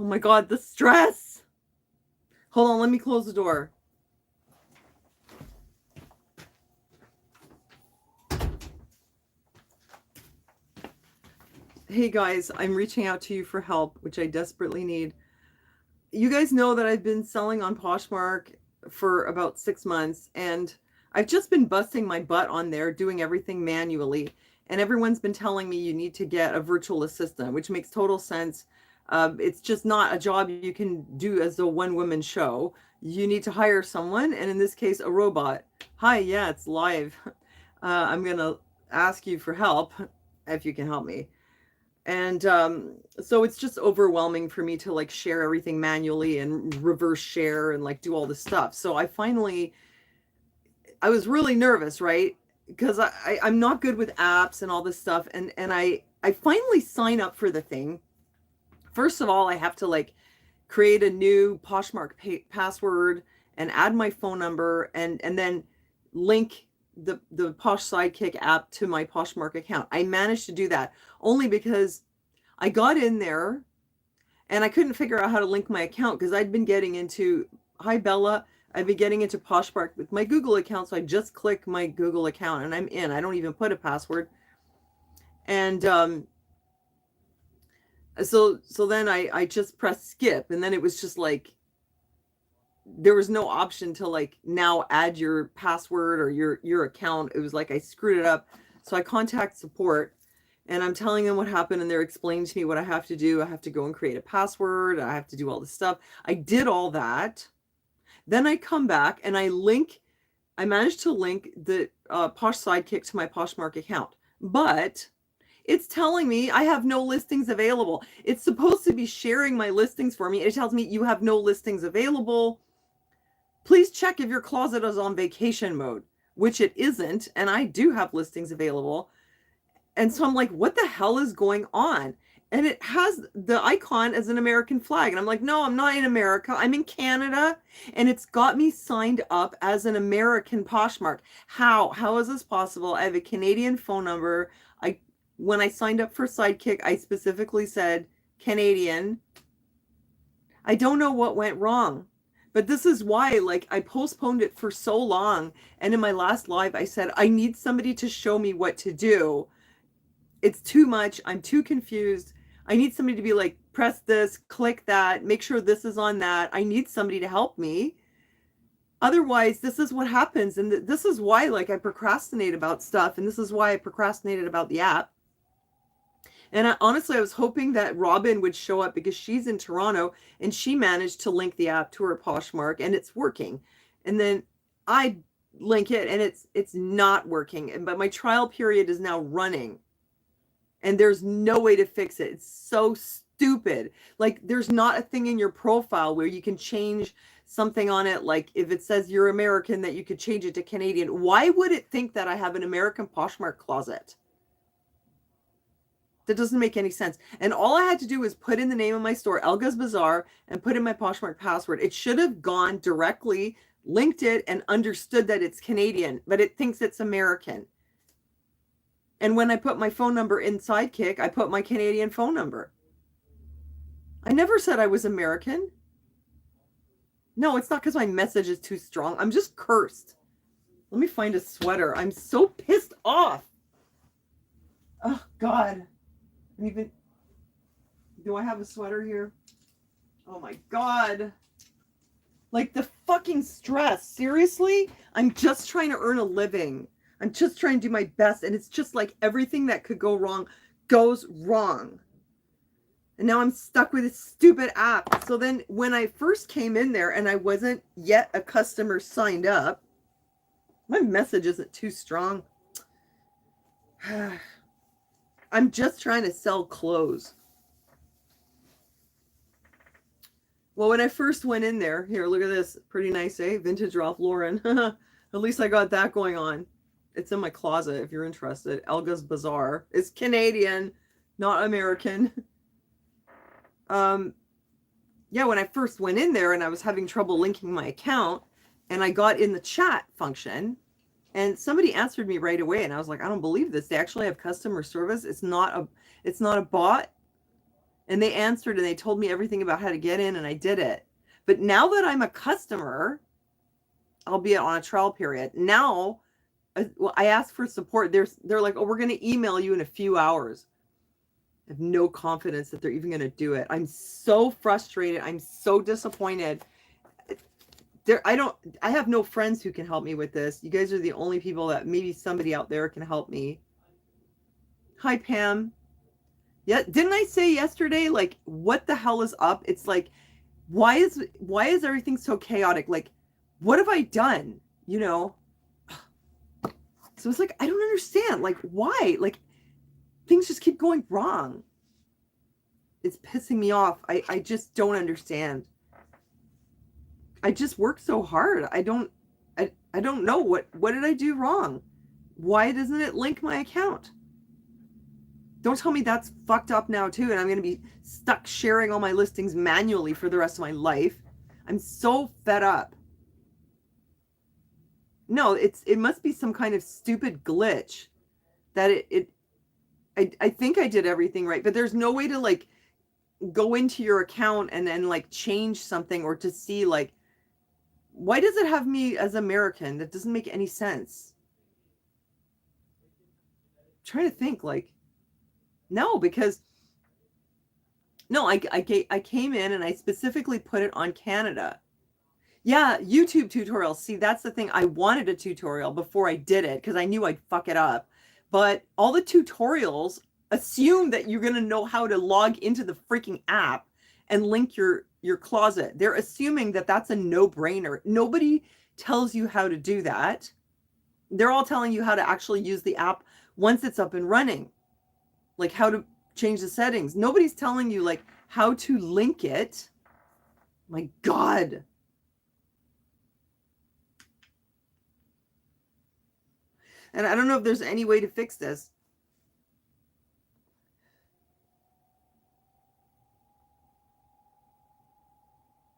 Oh my God, the stress. Hold on, let me close the door. Hey guys, I'm reaching out to you for help, which I desperately need. You guys know that I've been selling on Poshmark for about 6 months, and I've just been busting my butt on there doing everything manually. And everyone's been telling me you need to get a virtual assistant, which makes total sense. It's just not a job you can do as a one-woman show. You need to hire someone, and in this case, a robot. Hi, yeah, it's live. I'm gonna ask you for help if you can help me. And so it's just overwhelming for me to like share everything manually and reverse share and like do all this stuff. So I was really nervous, right? Because I'm not good with apps and all this stuff. And I finally sign up for the thing. First of all, I have to like create a new Poshmark password and add my phone number and then link the Posh Sidekick app to my Poshmark account. I managed to do that only because I got in there and I couldn't figure out how to link my account because I'd been getting into, hi Bella, I've been getting into Poshmark with my Google account. So I just click my Google account and I'm in. I don't even put a password. And so then I just pressed skip, and then it was just like there was no option to like now add your password or your account. It was like I screwed it up. So I contact support and I'm telling them what happened, and they're explaining to me what I have to do. I have to go and create a password. I have to do all this stuff. I did all that. Then I come back and I managed to link the Posh Sidekick to my Poshmark account, but it's telling me I have no listings available. It's supposed to be sharing my listings for me. It tells me you have no listings available. Please check if your closet is on vacation mode, which it isn't. And I do have listings available. And so I'm like, what the hell is going on? And it has the icon as an American flag. And I'm like, no, I'm not in America. I'm in Canada. And it's got me signed up as an American Poshmark. How is this possible? I have a Canadian phone number. When I signed up for Sidekick, I specifically said Canadian. I don't know what went wrong, but this is why, like, I postponed it for so long. And in my last live, I said, I need somebody to show me what to do. It's too much. I'm too confused. I need somebody to be like, press this, click that, make sure this is on that. I need somebody to help me. Otherwise, this is what happens. And this is why, like, I procrastinate about stuff. And this is why I procrastinated about the app. And honestly, I was hoping that Robin would show up because she's in Toronto and she managed to link the app to her Poshmark and it's working. And then I link it and it's not working. But my trial period is now running and there's no way to fix it. It's so stupid. Like, there's not a thing in your profile where you can change something on it. Like if it says you're American, that you could change it to Canadian. Why would it think that I have an American Poshmark closet? That doesn't make any sense. And all I had to do was put in the name of my store, Elga's Bazaar, and put in my Poshmark password. It should have gone directly, linked it, and understood that it's Canadian, but it thinks it's American. And when I put my phone number in Sidekick, I put my Canadian phone number. I never said I was American. No, it's not because my message is too strong. I'm just cursed. Let me find a sweater. I'm so pissed off. Oh, God. Even, do I have a sweater here? Oh my God. Like the fucking stress. Seriously? I'm just trying to earn a living. I'm just trying to do my best. And it's just like everything that could go wrong goes wrong. And now I'm stuck with this stupid app. So then when I first came in there and I wasn't yet a customer signed up, my message isn't too strong. I'm just trying to sell clothes. Well, when I first went in there, here, look at this. Pretty nice, eh? Vintage Ralph Lauren. At least I got that going on. It's in my closet if you're interested. Elga's Bazaar. It's Canadian, not American. Yeah, when I first went in there and I was having trouble linking my account and I got in the chat function, and somebody answered me right away, and I was like, I don't believe this. They actually have customer service. It's not a bot. And they answered and they told me everything about how to get in, and I did it. But now that I'm a customer, albeit on a trial period, now well, I asked for support. They're like, oh, we're going to email you in a few hours. I have no confidence that they're even going to do it. I'm so frustrated. I'm so disappointed. I have no friends who can help me with this. You guys are the only people that maybe somebody out there can help me. Hi, Pam. Yeah, didn't I say yesterday, like, what the hell is up? It's like, why is everything so chaotic? Like, what have I done? You know? So it's like, I don't understand. Like, why? Like, things just keep going wrong. It's pissing me off. I just don't understand. I just work so hard. I don't know what did I do wrong? Why doesn't it link my account? Don't tell me that's fucked up now too, and I'm going to be stuck sharing all my listings manually for the rest of my life. I'm so fed up. No, it must be some kind of stupid glitch that I think I did everything right, but there's no way to like go into your account and then like change something or to see like, why does it have me as American? That doesn't make any sense. I'm trying to think like, no, because no, I came in and I specifically put it on Canada. Yeah, YouTube tutorials. See, that's the thing. I wanted a tutorial before I did it because I knew I'd fuck it up. But all the tutorials assume that you're going to know how to log into the freaking app and link your closet. They're assuming that that's a no-brainer. Nobody tells you how to do that. They're all telling you how to actually use the app once it's up and running. Like how to change the settings. Nobody's telling you like how to link it. My God. And I don't know if there's any way to fix this.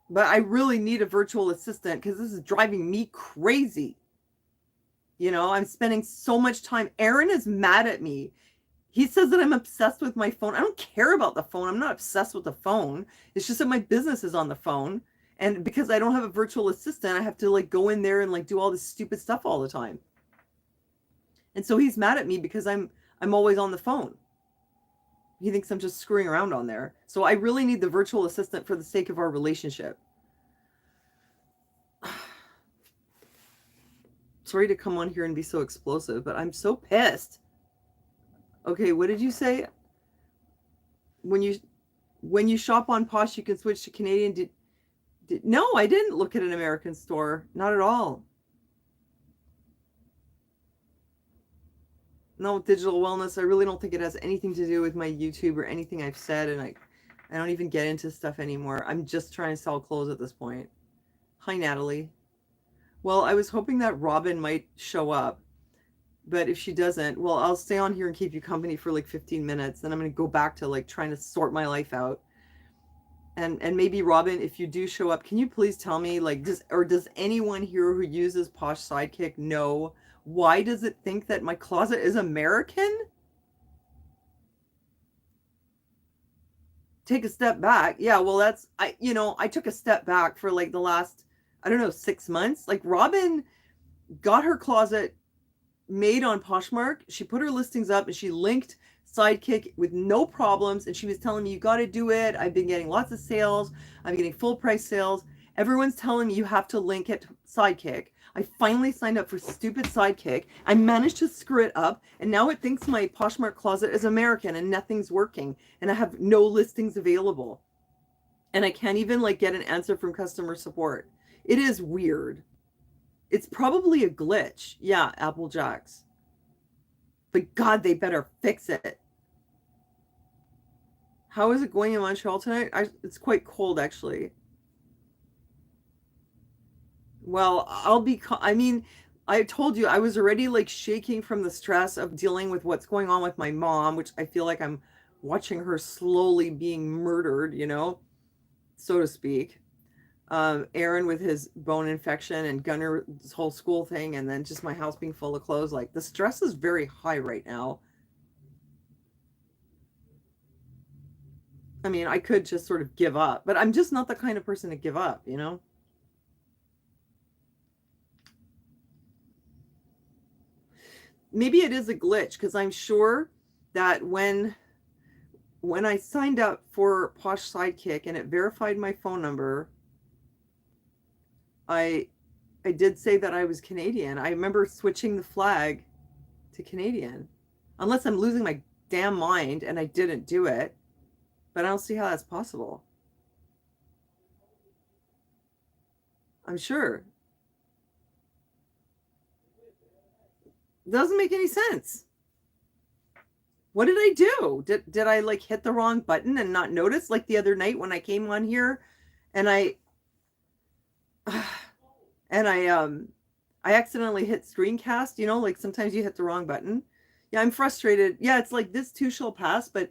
But I really need a virtual assistant because this is driving me crazy. You know, I'm spending so much time. Aaron is mad at me. He says that I'm obsessed with my phone. I don't care about the phone. I'm not obsessed with the phone. It's just that my business is on the phone. And because I don't have a virtual assistant, I have to like go in there and like do all this stupid stuff all the time. And so he's mad at me because I'm always on the phone. He thinks I'm just screwing around on there. So I really need the virtual assistant for the sake of our relationship. Sorry to come on here and be so explosive, but I'm so pissed. Okay, what did you say? When you shop on Posh, you can switch to Canadian. No, I didn't look at an American store. Not at all. No, digital wellness. I really don't think it has anything to do with my YouTube or anything I've said, and I don't even get into stuff anymore. I'm just trying to sell clothes at this point. Hi, Natalie. Well, I was hoping that Robin might show up, but if she doesn't, well, I'll stay on here and keep you company for like 15 minutes. Then I'm going to go back to like trying to sort my life out. And maybe Robin, if you do show up, can you please tell me like does anyone here who uses Posh Sidekick know why does it think that my closet is American? Take a step back. Yeah, well I took a step back for like the last, I don't know, 6 months. Like Robin got her closet made on Poshmark. She put her listings up and she linked Sidekick with no problems. And she was telling me, you got to do it. I've been getting lots of sales. I'm getting full price sales. Everyone's telling me you have to link it to Sidekick. I finally signed up for stupid Sidekick. I managed to screw it up. And now it thinks my Poshmark closet is American and nothing's working. And I have no listings available. And I can't even like get an answer from customer support. It is weird. It's probably a glitch. Yeah, Apple Jacks. But God, they better fix it. How is it going in Montreal tonight? It's quite cold, actually. Well, I told you I was already like shaking from the stress of dealing with what's going on with my mom, which I feel like I'm watching her slowly being murdered, you know, so to speak. Aaron with his bone infection and Gunner's whole school thing, and then just my house being full of clothes. Like the stress is very high right now. I mean, I could just sort of give up, but I'm just not the kind of person to give up, you know? Maybe it is a glitch because I'm sure that when I signed up for Posh Sidekick and it verified my phone number, I I did say that I was Canadian. I remember switching the flag to Canadian. Unless I'm losing my damn mind and I didn't do it, but I don't see how that's possible. I'm sure. It doesn't make any sense. What did I do? Did I like hit the wrong button and not notice like the other night when I came on here and I accidentally hit screencast, you know, like sometimes you hit the wrong button. Yeah, I'm frustrated. Yeah, it's like this too shall pass, but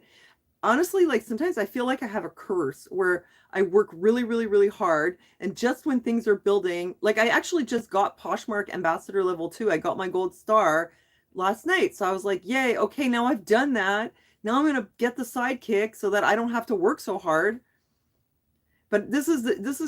honestly, like sometimes I feel like I have a curse where I work really, really, really hard. And just when things are building, like I actually just got Poshmark Ambassador level 2. I got my gold star last night. So I was like, yay, okay, now I've done that. Now I'm gonna get the sidekick so that I don't have to work so hard. But this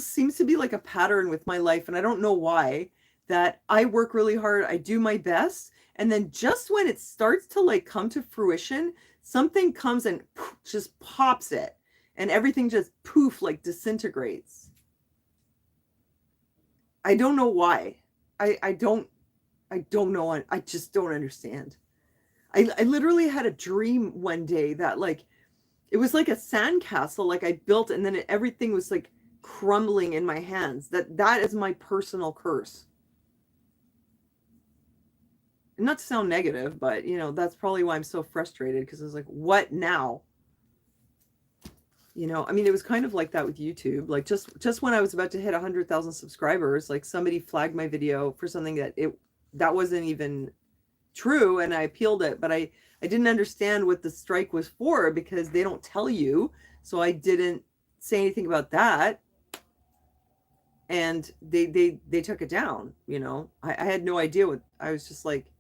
seems to be like a pattern with my life, and I don't know why, that I work really hard, I do my best, and then just when it starts to like come to fruition, something comes and poof, just pops it, and everything just poof like disintegrates. I don't know why. I don't know. I just don't understand. I literally had a dream one day that like it was like a sandcastle like I built, and then everything was like crumbling in my hands. That is my personal curse. Not to sound negative, but you know, that's probably why I'm so frustrated, because I was like, what now? You know, I mean, it was kind of like that with YouTube. Like just when I was about to hit 100,000 subscribers, like somebody flagged my video for something that wasn't even true, and I appealed it, but I didn't understand what the strike was for because they don't tell you. So I didn't say anything about that, and they took it down. You know, I had no idea what I was just like.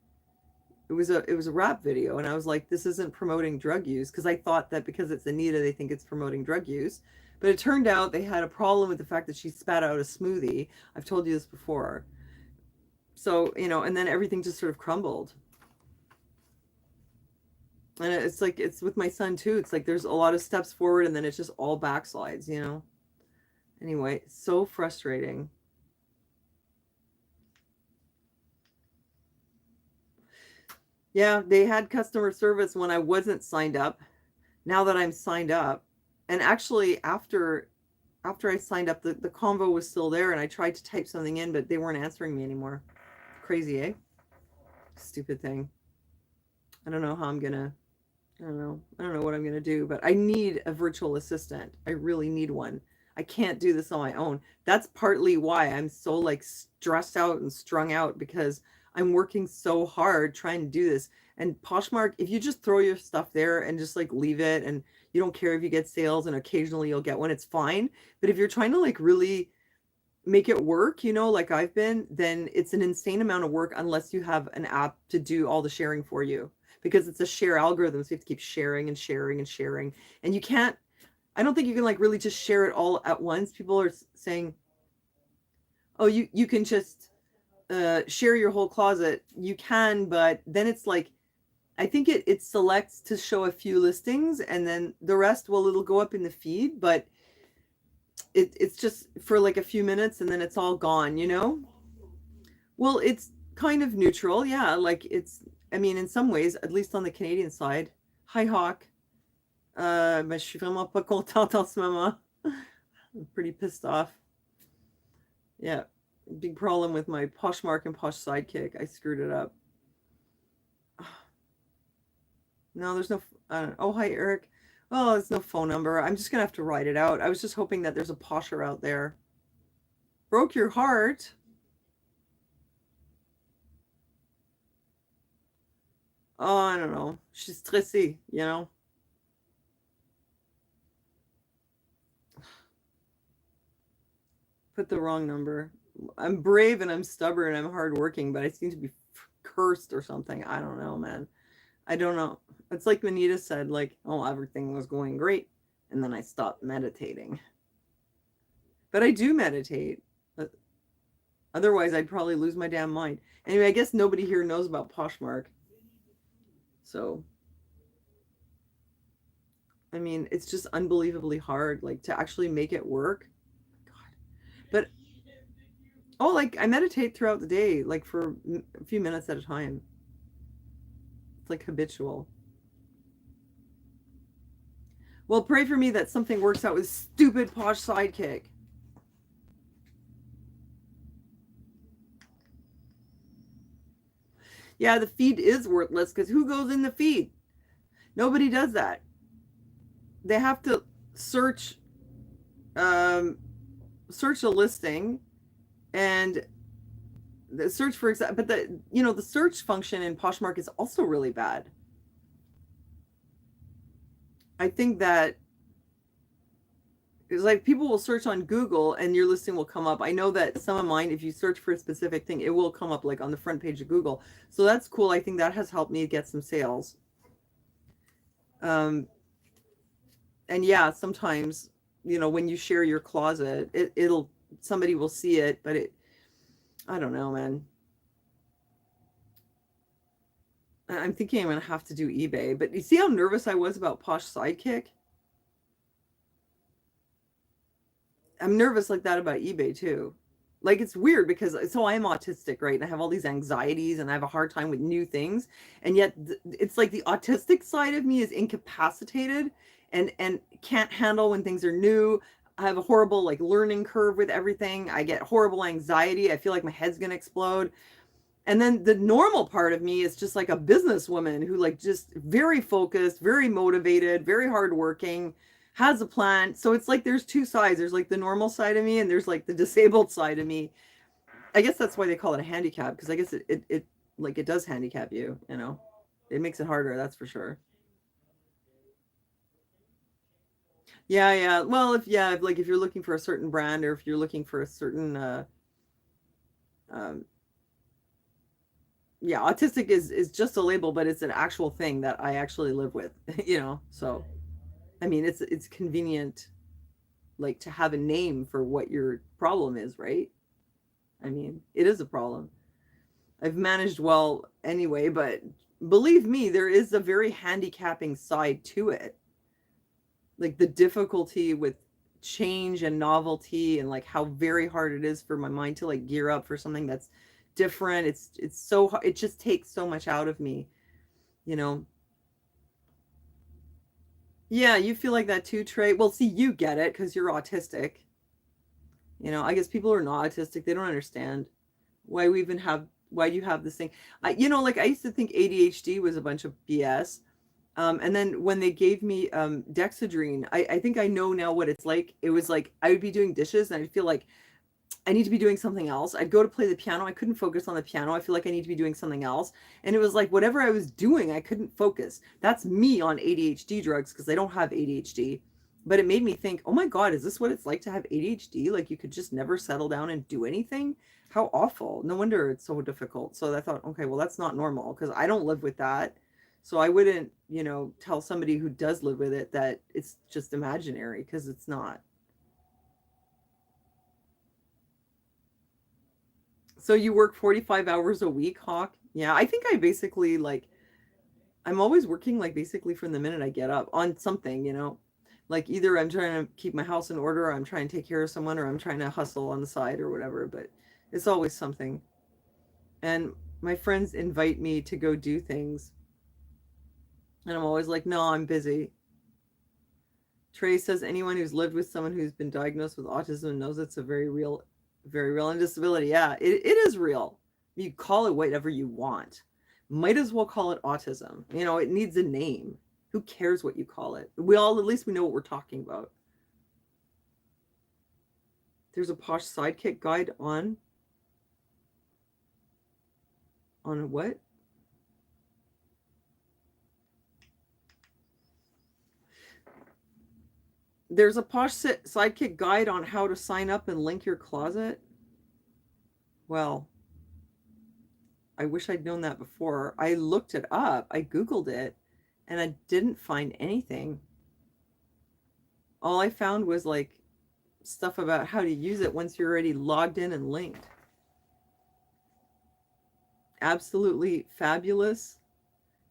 It was a rap video, and I was like, this isn't promoting drug use, because I thought that because it's Anita, they think it's promoting drug use. But it turned out they had a problem with the fact that she spat out a smoothie. I've told you this before. So, you know, and then everything just sort of crumbled. And it's like it's with my son too. It's like there's a lot of steps forward and then it's just all backslides, you know. Anyway, so frustrating. Yeah, they had customer service when I wasn't signed up. Now that I'm signed up, and actually after I signed up, the convo was still there, and I tried to type something in, but they weren't answering me anymore. Crazy, eh? Stupid thing. I don't know how I'm gonna I don't know. I don't know what I'm going to do, but I need a virtual assistant. I really need one. I can't do this on my own. That's partly why I'm so like stressed out and strung out, because I'm working so hard trying to do this. And Poshmark, if you just throw your stuff there and just like leave it, and you don't care if you get sales and occasionally you'll get one, it's fine. But if you're trying to like really make it work, you know, like I've been, then it's an insane amount of work unless you have an app to do all the sharing for you, because it's a share algorithm. So you have to keep sharing and sharing and sharing. And you can't, I don't think you can like really just share it all at once. People are saying, oh, you can just share your whole closet. You can, but then it's like, I think it selects to show a few listings, and then the rest, well, it'll go up in the feed, but it's just for like a few minutes and then it's all gone, you know? Well, it's kind of neutral. Yeah. Like I mean, in some ways, at least on the Canadian side. Hi, Hawk. Mais je suis vraiment pas contente en ce moment. I'm pretty pissed off. Yeah. Big problem with my Poshmark and Posh Sidekick. I screwed it up. No, there's no. Oh, hi, Eric. Oh, there's no phone number. I'm just gonna have to write it out. I was just hoping that there's a posher out there. Broke your heart. Oh, I don't know. She's stressée, you know. Put the wrong number. I'm brave and I'm stubborn. I'm hardworking, but I seem to be cursed or something. I don't know, man. I don't know. It's like Manita said, like, oh, everything was going great. and then I stopped meditating. But I do meditate. Otherwise, I'd probably lose my damn mind. Anyway, I guess nobody here knows about Poshmark. So, I mean, it's just unbelievably hard, like, to actually make it work. God. But, oh, like, I meditate throughout the day, like, for a few minutes at a time. It's like habitual. Well, pray for me that something works out with stupid Posh Sidekick. Yeah, the feed is worthless because who goes in the feed? Nobody does that. They have to search search a listing and the search for but the search function in Poshmark is also really bad. I think that it's like people will search on Google and your listing will come up. I know that some of mine, if you search for a specific thing, it will come up like on the front page of Google. So that's cool. I think that has helped me get some sales. And yeah, sometimes, when you share your closet, somebody will see it, but I don't know, man. I'm thinking I'm going to have to do eBay, but you see how nervous I was about Posh Sidekick? I'm nervous like that about eBay too. Like it's weird because so I'm autistic, right? And I have all these anxieties and I have a hard time with new things. And yet it's like the autistic side of me is incapacitated and can't handle when things are new. I have a horrible like learning curve with everything. I get horrible anxiety. I feel like my head's going to explode. And then the normal part of me is just like a businesswoman who like just very focused, very motivated, very hardworking, has a plan. So it's like there's two sides. There's like the normal side of me and there's like the disabled side of me. I guess that's why they call it a handicap, because I guess it like it does handicap you, It makes it harder, that's for sure. Yeah, yeah. Well, if you're looking for a certain brand or if you're looking for a certain um yeah, autistic is just a label, but it's an actual thing that I actually live with, So I mean, it's convenient like to have a name for what your problem is, right? I mean, it is a problem. I've managed well anyway, but believe me, there is a very handicapping side to it. Like the difficulty with change and novelty and like how very hard it is for my mind to like gear up for something that's different. It's so hard. It just takes so much out of me, you know. Yeah, you feel like that too, Trey. Well, see, you get it because you're autistic. I guess people who are not autistic, they don't understand why do you have this thing. Like I used to think ADHD was a bunch of BS. And then when they gave me Dexedrine, I think I know now what it's like. It was like I would be doing dishes and I'd feel like I need to be doing something else. I'd go to play the piano. I couldn't focus on the piano. I feel like I need to be doing something else. And it was like whatever I was doing, I couldn't focus. That's me on ADHD drugs because I don't have ADHD. But it made me think, oh my God, is this what it's like to have ADHD? Like you could just never settle down and do anything? How awful. No wonder it's so difficult. So I thought, okay, well, that's not normal because I don't live with that. So I wouldn't, tell somebody who does live with it that it's just imaginary because it's not. So you work 45 hours a week, Hawk? Yeah, I think I basically like I'm always working like basically from the minute I get up on something. Like either I'm trying to keep my house in order or I'm trying to take care of someone or I'm trying to hustle on the side or whatever, but it's always something. And my friends invite me to go do things. And I'm always like, "No, I'm busy." Trey says anyone who's lived with someone who's been diagnosed with autism knows it's a very real disability. Yeah, it is real. You call it whatever you want. Might as well call it autism. It needs a name. Who cares what you call it? At least we know what we're talking about. There's a Posh Sidekick guide on what? There's a Posh Sidekick guide on how to sign up and link your closet. Well, I wish I'd known that before. I looked it up. I Googled it and I didn't find anything. All I found was like stuff about how to use it once you're already logged in and linked. Absolutely fabulous.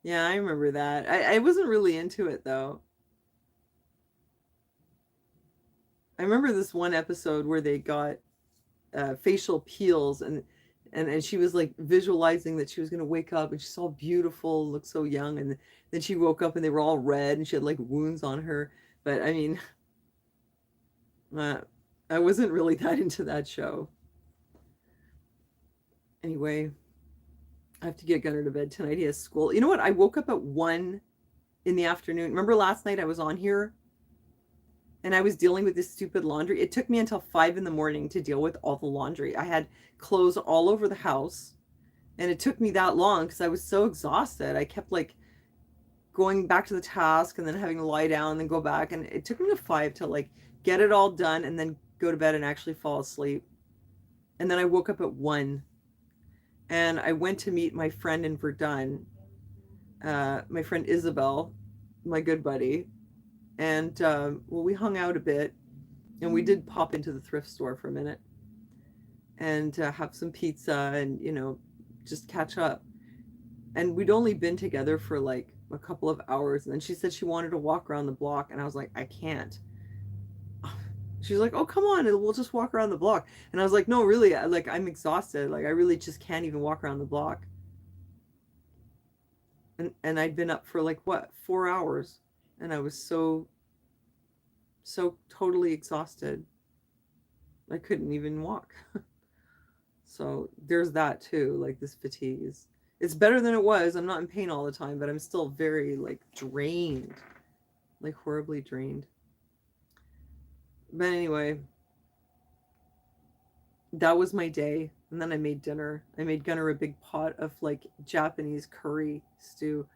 Yeah, I remember that. I wasn't really into it though. I remember this one episode where they got facial peels, and she was like visualizing that she was going to wake up and she saw beautiful, looked so young, and then she woke up and they were all red and she had like wounds on her. But I mean, I wasn't really that into that show. Anyway, I have to get Gunnar to bed tonight. He has school. You know what? I woke up at 1 in the afternoon. Remember last night I was on here and I was dealing with this stupid laundry. It took me until 5 in the morning to deal with all the laundry. I had clothes all over the house, and it took me that long because I was so exhausted. I kept like going back to the task and then having to lie down and then go back, and it took me to 5 to like get it all done and then go to bed and actually fall asleep. And then I woke up at 1 and I went to meet my friend in Verdun, my friend Isabel, my good buddy. And well, we hung out a bit, and we did pop into the thrift store for a minute and have some pizza and, you know, just catch up. And we'd only been together for like a couple of hours, and then she said she wanted to walk around the block, and I was like, I can't. She was like, oh, come on, and we'll just walk around the block. And I was like, no, really, like I'm exhausted. Like I really just can't even walk around the block. And I'd been up for like what, 4 hours, and I was so totally exhausted. I couldn't even walk. So there's that too. Like this fatigue is, it's better than it was. I'm not in pain all the time, but I'm still very like drained, like horribly drained. But anyway, that was my day. And then I made dinner. I made Gunnar a big pot of like Japanese curry stew.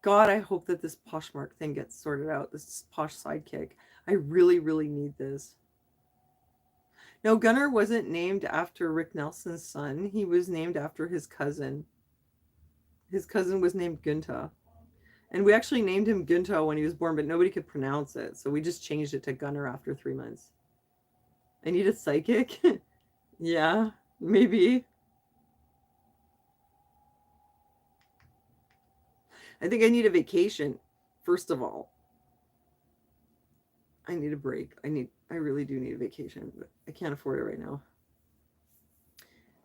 God, I hope that this Poshmark thing gets sorted out. This Posh sidekick. I really, really need this. No, Gunnar wasn't named after Rick Nelson's son. He was named after his cousin. His cousin was named Günther. And we actually named him Günther when he was born, but nobody could pronounce it. So we just changed it to Gunnar after 3 months. I need a psychic? Yeah, maybe. I think I need a vacation, first of all. I need a break. I really do need a vacation, but I can't afford it right now.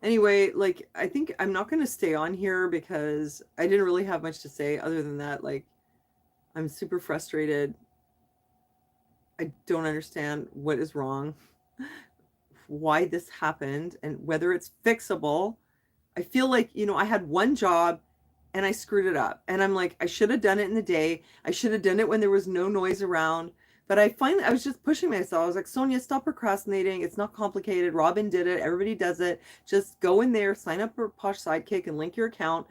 Anyway, like, I think I'm not going to stay on here because I didn't really have much to say other than that. Like, I'm super frustrated. I don't understand what is wrong, why this happened, and whether it's fixable. I feel like, you know, I had one job and I screwed it up. And I'm like, I should have done it in the day. I should have done it when there was no noise around. But I was just pushing myself. I was like, Sonia, stop procrastinating. It's not complicated. Robin did it. Everybody does it. Just go in there, sign up for Posh Sidekick and link your account.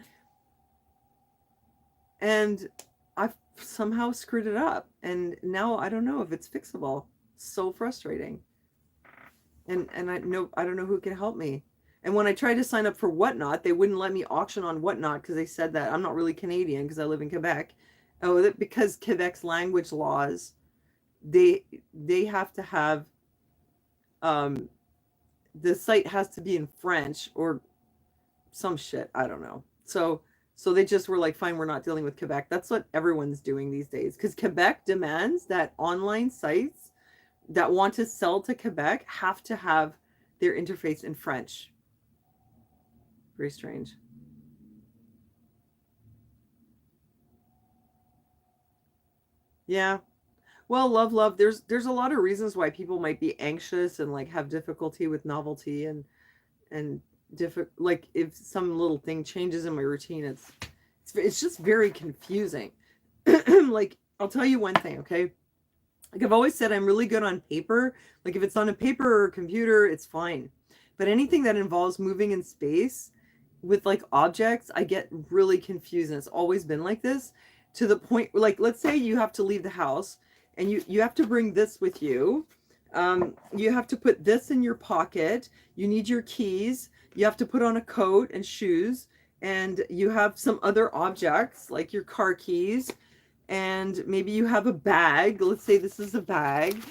And I've somehow screwed it up. And now I don't know if it's fixable. So frustrating. And I don't know who can help me. And when I tried to sign up for Whatnot, they wouldn't let me auction on Whatnot because they said that I'm not really Canadian because I live in Quebec. Oh, that because Quebec's language laws, they have to have the site has to be in French or some shit. I don't know. So they just were like, fine, we're not dealing with Quebec. That's what everyone's doing these days because Quebec demands that online sites that want to sell to Quebec have to have their interface in French. Very strange. Yeah. Well, love. There's a lot of reasons why people might be anxious and like have difficulty with novelty and like if some little thing changes in my routine, it's just very confusing. Like I'll tell you one thing, okay? Like I've always said, I'm really good on paper. Like if it's on a paper or computer, it's fine. But anything that involves moving in space with like objects, I get really confused. And it's always been like this to the point where, like, let's say you have to leave the house and you have to bring this with you. You have to put this in your pocket. You need your keys. You have to put on a coat and shoes. And you have some other objects like your car keys and maybe you have a bag. Let's say this is a bag,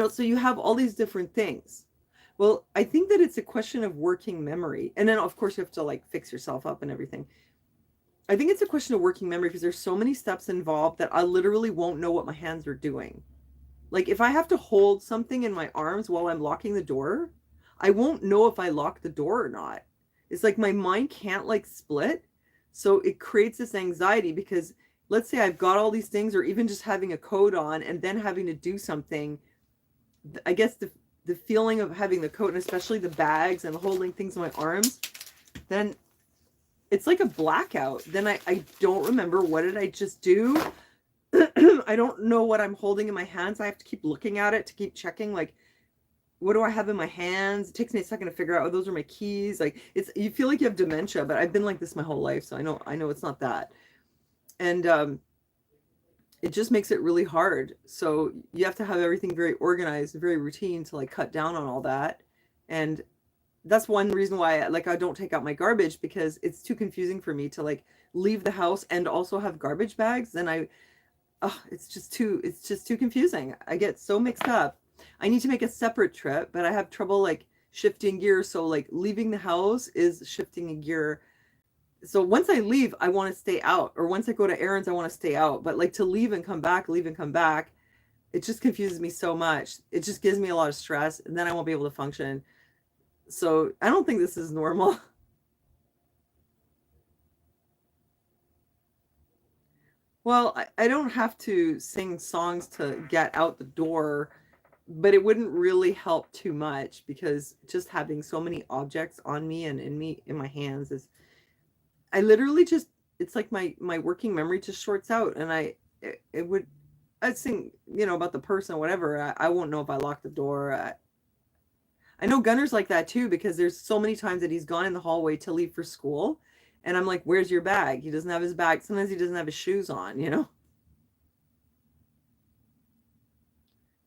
so you have all these different things. Well, I think that it's a question of working memory. And then, of course, you have to like fix yourself up and everything. I think it's a question of working memory because there's so many steps involved that I literally won't know what my hands are doing. Like if I have to hold something in my arms while I'm locking the door, I won't know if I lock the door or not. It's like my mind can't like split. So it creates this anxiety because let's say I've got all these things, or even just having a coat on and then having to do something. I guess the feeling of having the coat, and especially the bags and holding things in my arms, then it's like a blackout. Then I don't remember, what did I just do? I don't know what I'm holding in my hands. I have to keep looking at it to keep checking, like, what do I have in my hands? It takes me a second to figure out, oh, those are my keys. Like, you feel like you have dementia, but I've been like this my whole life, so I know it's not that. And it just makes it really hard. So you have to have everything very organized, very routine to like cut down on all that. And that's one reason why I don't take out my garbage, because it's too confusing for me to like leave the house and also have garbage bags. Then it's just too confusing. I get so mixed up. I need to make a separate trip, but I have trouble like shifting gears. So like leaving the house is shifting a gear. So once I leave, I want to stay out, or once I go to errands, I want to stay out. But like to leave and come back, it just confuses me so much. It just gives me a lot of stress, and then I won't be able to function. So I don't think this is normal. Well, I don't have to sing songs to get out the door, but it wouldn't really help too much, because just having so many objects on me and in my hands is, I literally just, it's like my working memory just shorts out, and I'd sing, about the person, whatever. I won't know if I locked the door. I know Gunner's like that too, because there's so many times that he's gone in the hallway to leave for school, and I'm like, where's your bag? He doesn't have his bag. Sometimes he doesn't have his shoes on.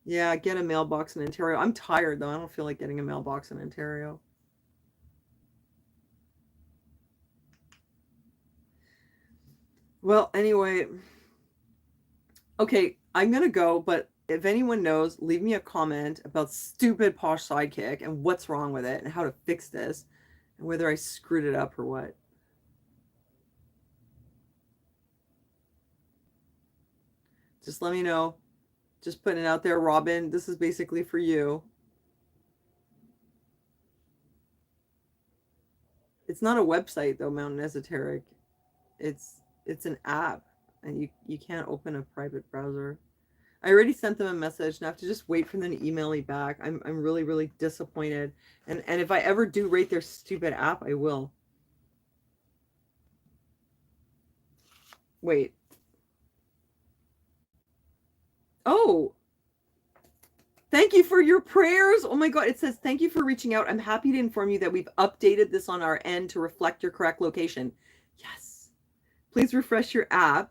Yeah, get a mailbox in Ontario. I'm tired though. I don't feel like getting a mailbox in Ontario. Well, anyway, okay, I'm gonna go, but if anyone knows, leave me a comment about stupid posh sidekick and what's wrong with it and how to fix this and whether I screwed it up or what. Just let me know. Just putting it out there, Robin. This is basically for you. It's not a website though, Mountain Esoteric. It's an app, and you can't open a private browser. I already sent them a message, and I have to just wait for them to email me back. I'm really, really disappointed. And if I ever do rate their stupid app, I will. Wait. Oh, thank you for your prayers. Oh my God. It says, thank you for reaching out. I'm happy to inform you that we've updated this on our end to reflect your correct location. Yes. Please refresh your app,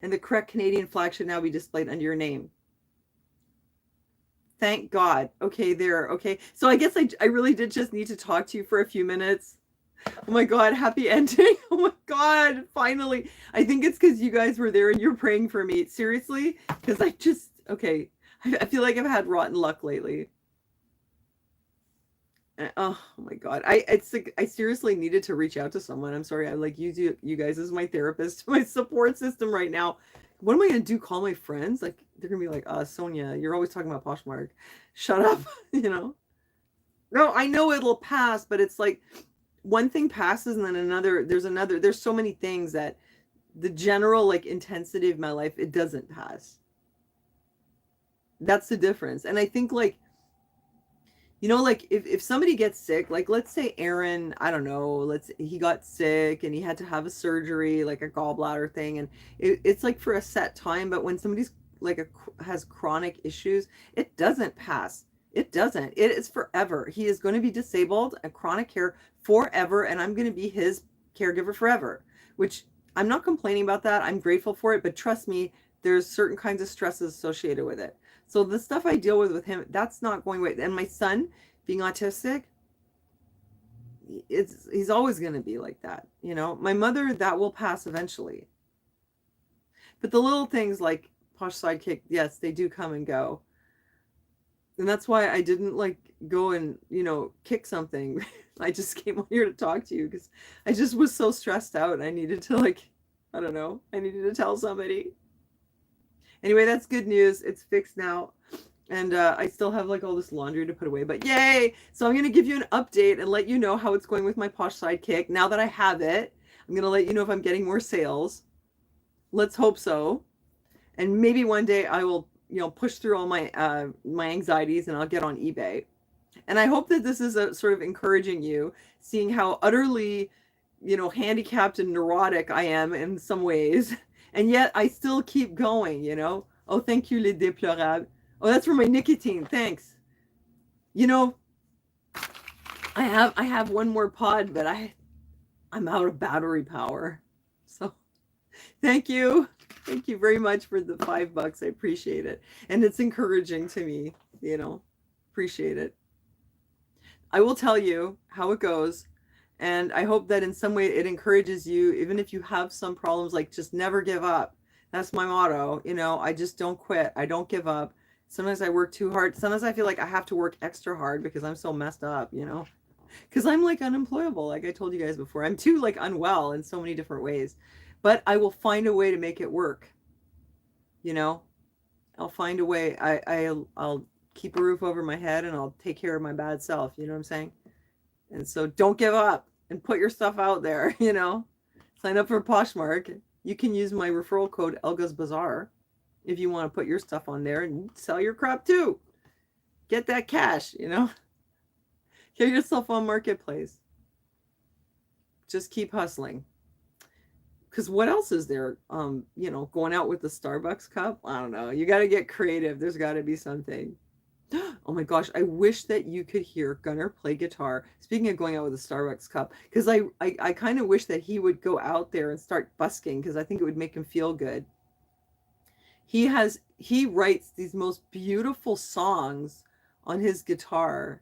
and the correct Canadian flag should now be displayed under your name. Thank God. Okay, there. Okay. So I guess I really did just need to talk to you for a few minutes. Oh my God, happy ending. Oh my God, finally. I think it's because you guys were there and you're praying for me. Seriously? Because okay. I feel like I've had rotten luck lately. Oh my God. It's like I seriously needed to reach out to someone. I'm sorry. I like use you guys as my therapist, my support system right now. What am I gonna do? Call my friends? Like they're gonna be like, Sonia, you're always talking about Poshmark. Shut up, No, I know it'll pass, but it's like one thing passes and then there's so many things that the general like intensity of my life, it doesn't pass. That's the difference. And I think like, like if somebody gets sick, like let's say Aaron, I don't know, he got sick and he had to have a surgery, like a gallbladder thing. And it's like for a set time, but when somebody's like has chronic issues, it doesn't pass. It doesn't. It is forever. He is going to be disabled and chronic care forever, and I'm going to be his caregiver forever, which I'm not complaining about that. I'm grateful for it, but trust me, there's certain kinds of stresses associated with it. So the stuff I deal with him, that's not going away. And my son being autistic, he's always going to be like that. My mother, that will pass eventually. But the little things like Posh Sidekick, yes, they do come and go. And that's why I didn't like go and, kick something. I just came on here to talk to you because I just was so stressed out. I needed to I don't know, I needed to tell somebody. Anyway, that's good news. It's fixed now. And I still have all this laundry to put away, but yay! So I'm going to give you an update and let you know how it's going with my Posh Sidekick. Now that I have it, I'm going to let you know if I'm getting more sales. Let's hope so. And maybe one day I will, push through all my my anxieties and I'll get on eBay. And I hope that this is a sort of encouraging you, seeing how utterly, handicapped and neurotic I am in some ways. And yet I still keep going, Oh, thank you, les déplorables. Oh, that's for my nicotine. Thanks. I have one more pod, but I'm out of battery power. So thank you. Thank you very much for the $5. I appreciate it. And it's encouraging to me, appreciate it. I will tell you how it goes. And I hope that in some way it encourages you, even if you have some problems, just never give up. That's my motto. I just don't quit. I don't give up. Sometimes I work too hard. Sometimes I feel like I have to work extra hard because I'm so messed up, because I'm unemployable. Like I told you guys before, I'm too unwell in so many different ways, but I will find a way to make it work. I'll find a way. I'll keep a roof over my head and I'll take care of my bad self. You know what I'm saying? And so don't give up and put your stuff out there, sign up for Poshmark. You can use my referral code Elga's Bazaar if you want to put your stuff on there and sell your crap too. Get that cash, Get yourself on Marketplace. Just keep hustling. Because what else is there? Going out with the Starbucks cup? I don't know. You got to get creative. There's got to be something. Oh my gosh, I wish that you could hear Gunnar play guitar. Speaking of going out with a Starbucks cup, because I kind of wish that he would go out there and start busking, because I think it would make him feel good. He writes these most beautiful songs on his guitar.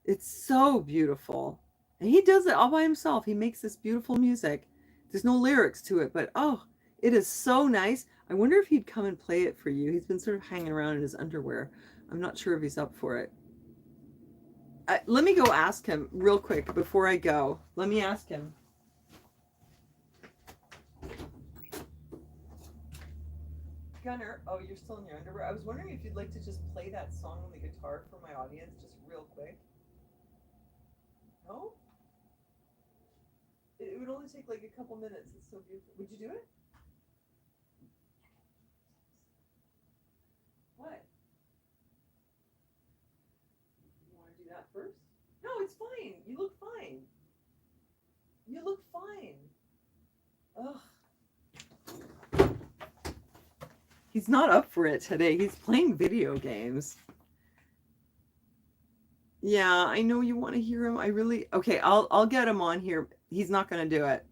It's so beautiful. And he does it all by himself. He makes this beautiful music. There's no lyrics to it, but oh, it is so nice. I wonder if he'd come and play it for you. He's been sort of hanging around in his underwear. I'm not sure if he's up for it. Let me go ask him real quick before I go. Let me ask him. Gunnar, oh, you're still in your underwear. I was wondering if you'd like to just play that song on the guitar for my audience, just real quick. No? It would only take a couple minutes. It's so beautiful. Would you do it? What? You want to do that first? No, it's fine. You look fine. You look fine. Ugh. He's not up for it today. He's playing video games. Yeah, I know you want to hear him. Okay, I'll get him on here. He's not going to do it.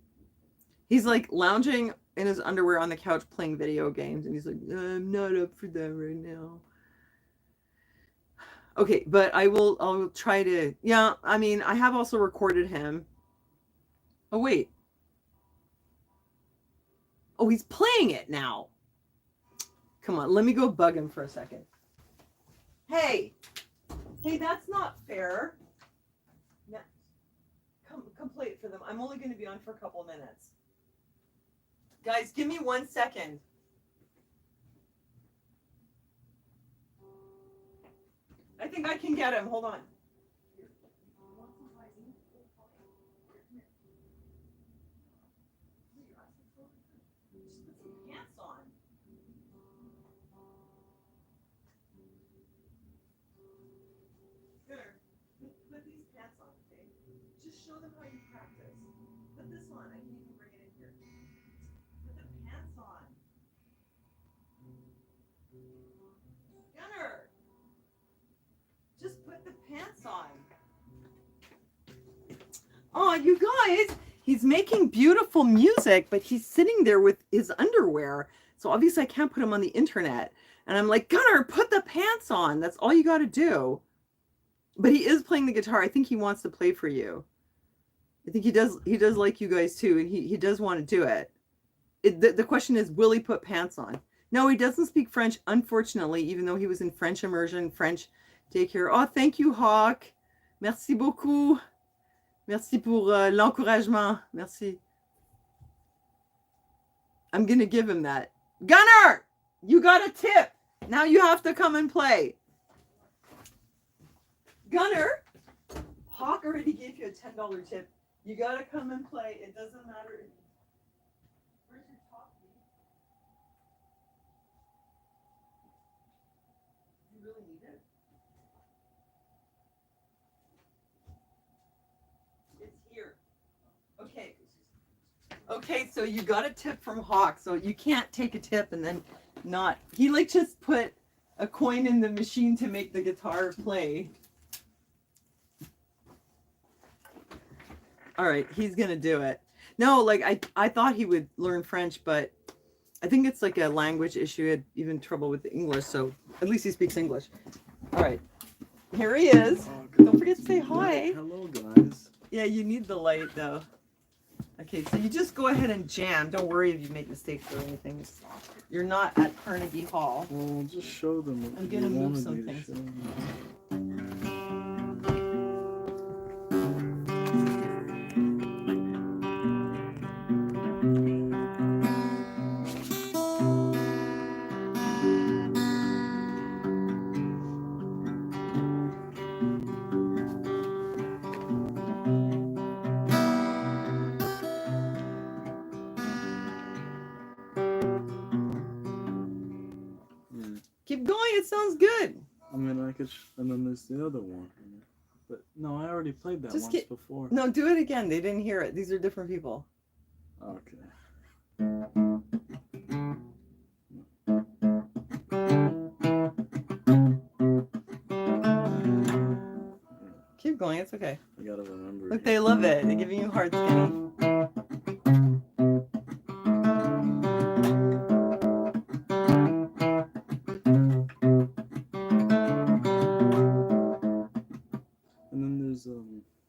He's lounging in his underwear on the couch playing video games, and he's like, I'm not up for that right now. Okay, but I'll try to, yeah, I mean, I have also recorded him. Oh, wait. Oh, he's playing it now. Come on, let me go bug him for a second. Hey, that's not fair. Yeah. Come play it for them. I'm only going to be on for a couple minutes. Guys, give me 1 second. I think I can get him. Hold on. Show them how you practice. Put this on. I can even bring it in here. Put the pants on. Gunnar! Just put the pants on. Oh, you guys! He's making beautiful music, but he's sitting there with his underwear. So obviously I can't put him on the internet. And I'm like, Gunnar, put the pants on. That's all you got to do. But he is playing the guitar. I think he wants to play for you. I think he does like you guys too, and he does want to do it. The question is, will he put pants on? No, he doesn't speak French, unfortunately, even though he was in French immersion, French daycare. Oh, thank you, Hawk. Merci beaucoup. Merci pour l'encouragement. Merci. I'm going to give him that. Gunnar, you got a tip. Now you have to come and play. Gunnar, Hawk already gave you a $10 tip. You got to come and play. It doesn't matter. Where's your top? You really need it? It's here. Okay. Okay, so you got a tip from Hawk, so you can't take a tip and then not. He like just put a coin in the machine to make the guitar play. All right, he's gonna do it. No, like I thought he would learn French, but I think it's like a language issue. He had even trouble with the English, so at least he speaks English. All right, here he is. Oh, don't forget to say hi. Hello, guys. Yeah, you need the light though. Okay, so you just go ahead and jam. Don't worry if you make mistakes or anything. You're not at Carnegie Hall. Well, just show them what I'm gonna move some things. Keep going, it sounds good. I mean, I could, and then there's the other one. But no, I already played that once before. No, do it again. They didn't hear it. These are different people. Okay. Keep going, it's okay. I gotta remember. Look, they love it. They're giving you hearts, Kenny.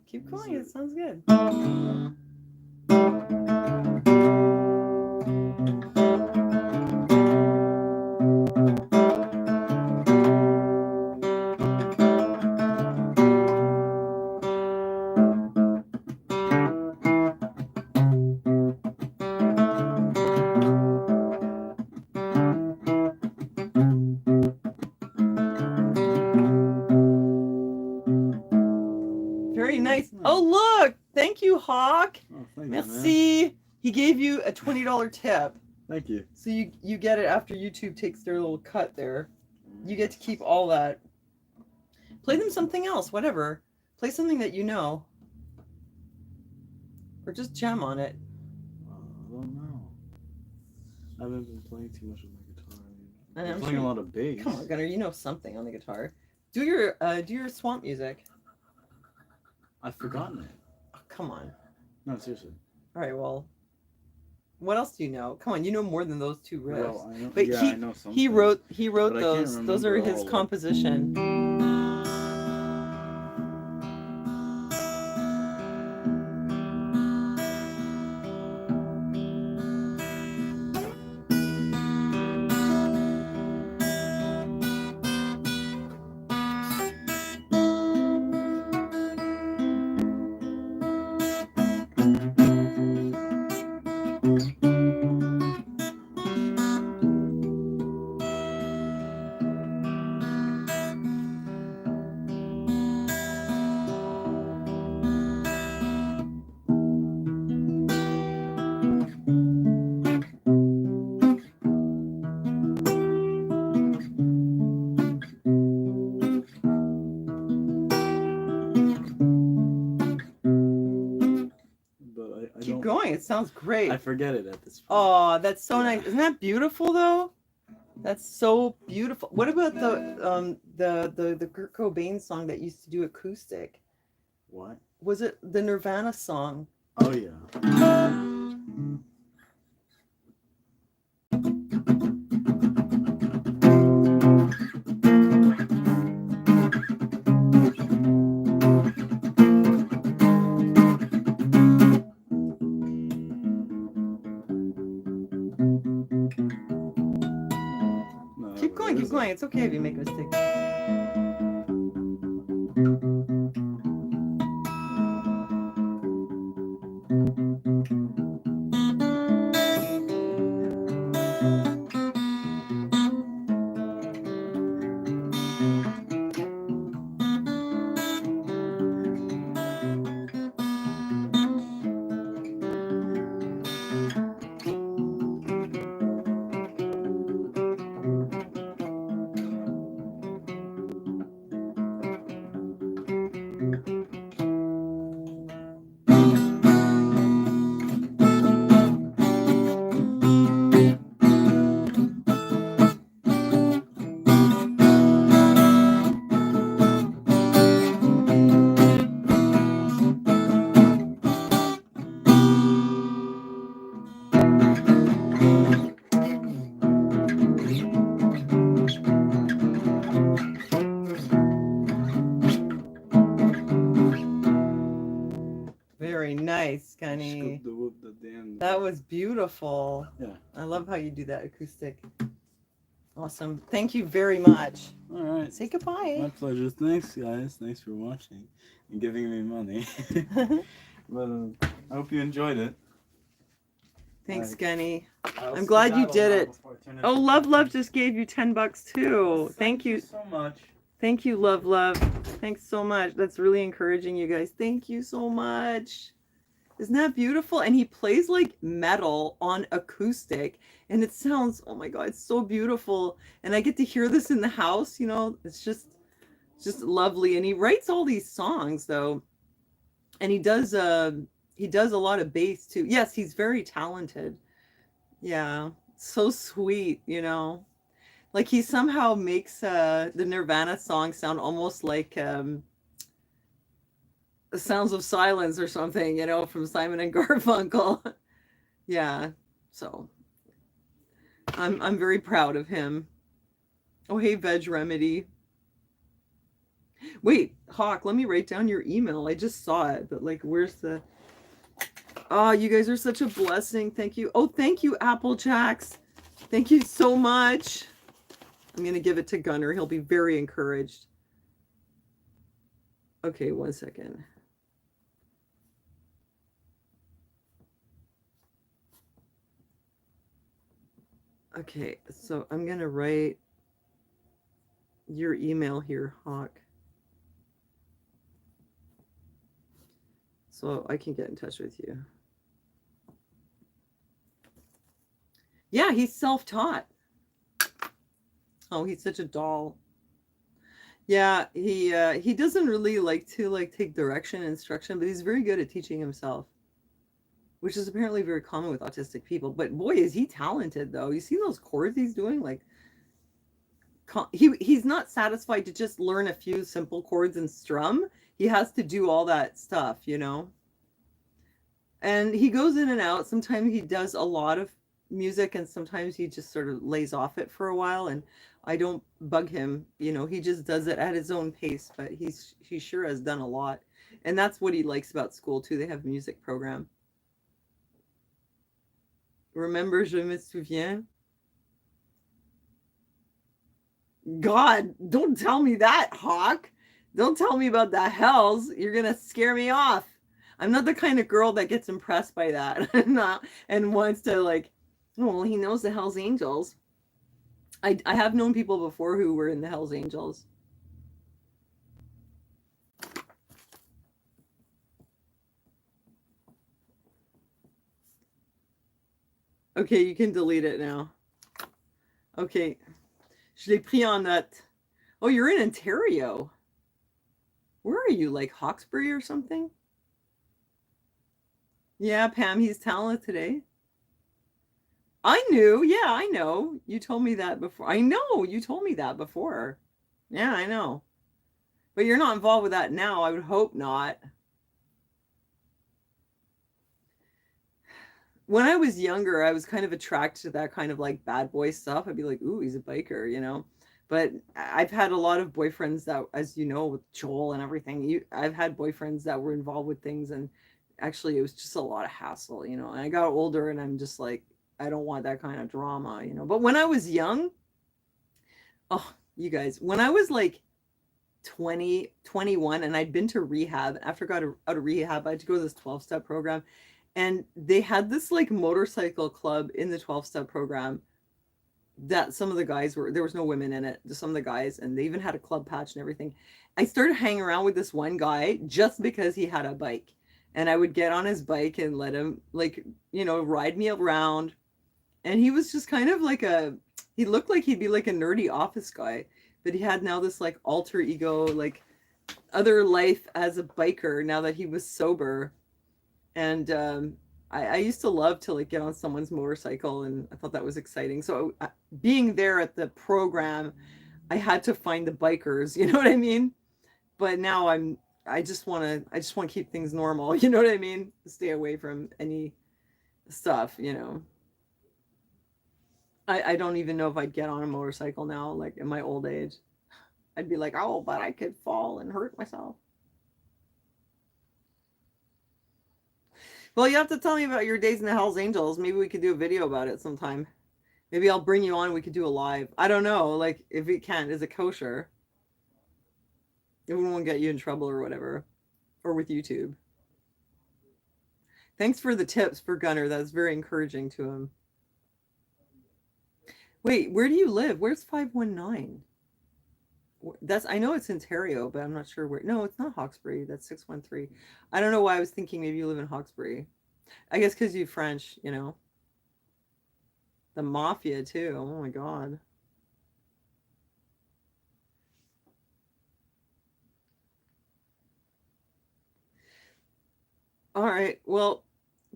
Keep going, it sounds good. Very nice. Oh, look! Thank you, Hawk. Oh, thank Merci. You, man. He gave you a $20 tip. Thank you. So you get it after YouTube takes their little cut there. You get to keep all that. Play them something else, whatever. Play something that you know. Or just jam on it. I don't know. I haven't been playing too much with my guitar. I'm playing a lot of bass. Come on, Gunnar, you know something on the guitar. Do your swamp music. I've forgotten it. Oh, come on. No, seriously. All right, well, what else do you know? Come on, you know more than those two riffs. Well, I know, but yeah, I know something. He wrote but those. Those are his composition. Keep going. It sounds great. I forget it at this point. Oh, that's so nice. Isn't that beautiful though? That's so beautiful. What about the Kurt Cobain song that used to do acoustic? What? Was it the Nirvana song? Oh yeah. fine. It's okay if you make a mistake. Very nice, Gunny. That was beautiful. Yeah. I love how you do that acoustic. Awesome. Thank you very much. All right. Say goodbye. My pleasure. Thanks, guys. Thanks for watching and giving me money. But I hope you enjoyed it. Thanks, Gunny. I'm glad you did it. Oh, Love just gave you $10 too. Well, thank you so much. Thank you, Love. Thanks so much. That's really encouraging, you guys. Thank you so much. Isn't that beautiful? And he plays like metal on acoustic, and it sounds, oh my God, it's so beautiful. And I get to hear this in the house, you know, it's just lovely. And he writes all these songs though. And he does a lot of bass too. Yes, he's very talented. Yeah. So sweet, you know. Like he somehow makes the Nirvana song sound almost like the Sounds of Silence or something, you know, from Simon and Garfunkel. Yeah. So I'm very proud of him. Oh, hey, Veg Remedy. Wait, Hawk, let me write down your email. I just saw it, but like, where's the... Oh, you guys are such a blessing. Thank you. Oh, thank you, Applejacks. Thank you so much. I'm going to give it to Gunner. He'll be very encouraged. Okay, 1 second. Okay, so I'm going to write your email here, Hawk. So I can get in touch with you. Yeah, he's self-taught. Oh, he's such a doll. Yeah, he doesn't really like to take direction and instruction, but he's very good at teaching himself, which is apparently very common with autistic people. But boy, is he talented though. You see those chords he's doing? Like he's not satisfied to just learn a few simple chords and strum. He has to do all that stuff, you know. And he goes in and out. Sometimes he does a lot of music and sometimes he just sort of lays off it for a while, and I don't bug him, you know. He just does it at his own pace, but he sure has done a lot. And that's what he likes about school too. They have a music program. Remember, je me souviens. God, don't tell me that, Hawk. Don't tell me about the hells. You're gonna scare me off. I'm not the kind of girl that gets impressed by that and wants to like, oh, well, he knows the Hells Angels. I have known people before who were in the Hells Angels. Okay, you can delete it now. Okay. Je l'ai pris en note. Oh, you're in Ontario. Where are you? Like Hawkesbury or something? Yeah, Pam, he's talented today. I knew. Yeah, I know. You told me that before. I know. You told me that before. Yeah, I know. But you're not involved with that now. I would hope not. When I was younger, I was kind of attracted to that kind of like bad boy stuff. I'd be like, ooh, he's a biker, you know. But I've had a lot of boyfriends that, as you know, with Joel and everything, I've had boyfriends that were involved with things, and actually it was just a lot of hassle, you know. And I got older and I'm just like, I don't want that kind of drama, you know. But when I was young, oh, you guys, when I was like 20, 21, and I'd been to rehab. After I got out of rehab, I had to go to this 12-step program. And they had this like motorcycle club in the 12-step program that some of the guys were, there was no women in it, just some of the guys, and they even had a club patch and everything. I started hanging around with this one guy just because he had a bike. And I would get on his bike and let him, like, ride me around. And he was just kind of like he looked like he'd be like a nerdy office guy, but he had now this like alter ego, like other life as a biker now that he was sober. And I used to love to like get on someone's motorcycle, and I thought that was exciting. So being there at the program, I had to find the bikers, you know what I mean? But now I just want to keep things normal, you know what I mean? Stay away from any stuff, I don't even know if I'd get on a motorcycle now, like in my old age. I'd be like, oh, but I could fall and hurt myself. Well, you have to tell me about your days in the Hells Angels. Maybe we could do a video about it sometime. Maybe I'll bring you on. We could do a live. I don't know. Like, if we can, is it kosher? It won't get you in trouble or whatever. Or with YouTube. Thanks for the tips for Gunner. That's very encouraging to him. Wait, where do you live? Where's 519? I know it's Ontario, but I'm not sure where. No, it's not Hawkesbury. That's 613. I don't know why I was thinking maybe you live in Hawkesbury. I guess because you're French, The mafia, too. Oh, my God. All right. Well,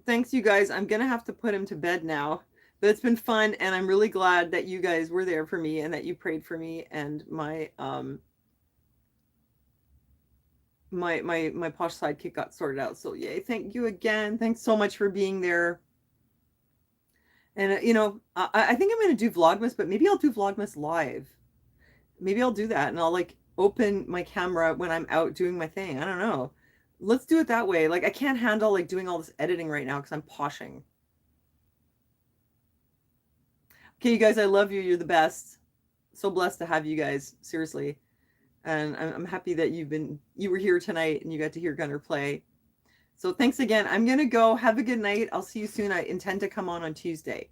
thanks, you guys. I'm going to have to put him to bed now. But it's been fun, and I'm really glad that you guys were there for me and that you prayed for me and my my posh sidekick got sorted out. So yay, thank you again. Thanks so much for being there. And I think I'm going to do Vlogmas, but maybe I'll do Vlogmas live. Maybe I'll do that, and I'll like open my camera when I'm out doing my thing. I don't know. Let's do it that way. Like, I can't handle like doing all this editing right now because I'm poshing. Okay, you guys, I love you. You're the best. So blessed to have you guys, seriously. And I'm happy that you were here tonight and you got to hear Gunner play. So thanks again. I'm going to go. Have a good night. I'll see you soon. I intend to come on Tuesday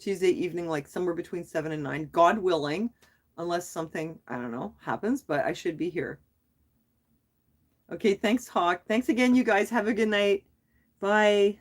evening, like somewhere between 7 and 9, God willing, unless something, I don't know, happens, but I should be here. Okay, thanks, Hawk. Thanks again, you guys. Have a good night. Bye.